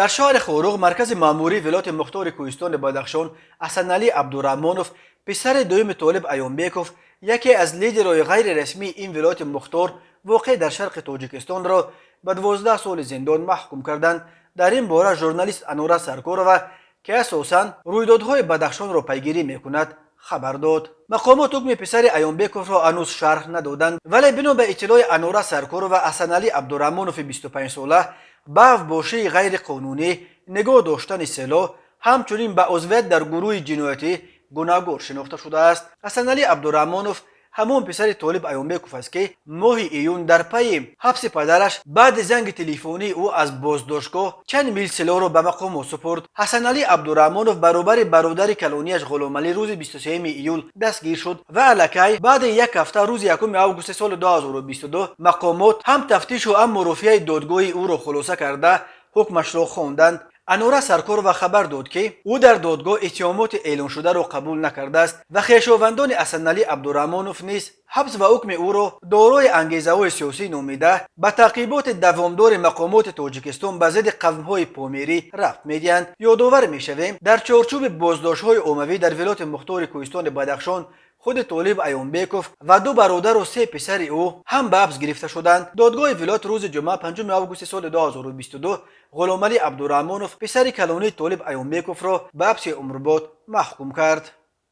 در شهر خوروغ مرکز ماموری ولایت مختار کوهستان بدخشان حسنعلی عبدالرحمانوف پسر دوم طالب ایومبیکوف یکی از لیدرهای غیر رسمی این ولایت مختار واقع در شرق تاجیکستان را به 12 سال زندان محکوم کردند. در این باره ژورنالیست انورا سرکورова که اساساً رویدادهای بدخشان را پیگیری میکند خبر داد. مقامات حکم پسر ایومبیکوف را هنوز شرح ندادند، ولی بنا به اطلاع انورا سرکورova حسنعلی عبدالرحمانوف 25 ساله به افباشی غیر قانونی، نگاه داشتن سلاح، همچنین به عضویت در گروه جنایتی گناهکار شناخته شده است. حسنعلی عبدالرحمانوف همون پسر طالب ایومبیکوف است که ماه ایون در پی حبس پدرش بعد زنگ تلفنی او از بازداشتگاه چند میل سلاح را به مقام سپرد. حسنعلی عبدالرحمانوف برابر برادر کلانیش غلامعلی روز 23 ایول دستگیر شد و الکی بعد یک هفته روز 1 آگوست سال 2022 مقامات هم تفتیش و هم مرافعه دادگاه او را خلاصه کرده حکمش را خواندند. انورا سرکورova خبر داد که او در دادگاه اتهامات اعلان شده را قبول نکرده است و خویشاوندان حسنعلی عبدالرحمانوف نیز حبس و حکم او را دارای انگیزه‌های سیاسی نامیده به تعقیبات دوامدار مقامات تاجیکستان به ضد قوم‌های پامیری رفت می‌دهند. یادآور می‌شویم در چارچوب بازداشت‌های عمومی در ولایت مختار کوهستان بدخشان خود طالب ایومبیکوف و 2 برادر و 3 پسر او هم به حبس گرفته شدند. دادگاه ولایت روز جمعه 5 آگوست سال 2022 غلامعلی عبدالرحمانوف پسر کلانی طالب ایومبیکوف را به حبس عمرباد محکوم کرد.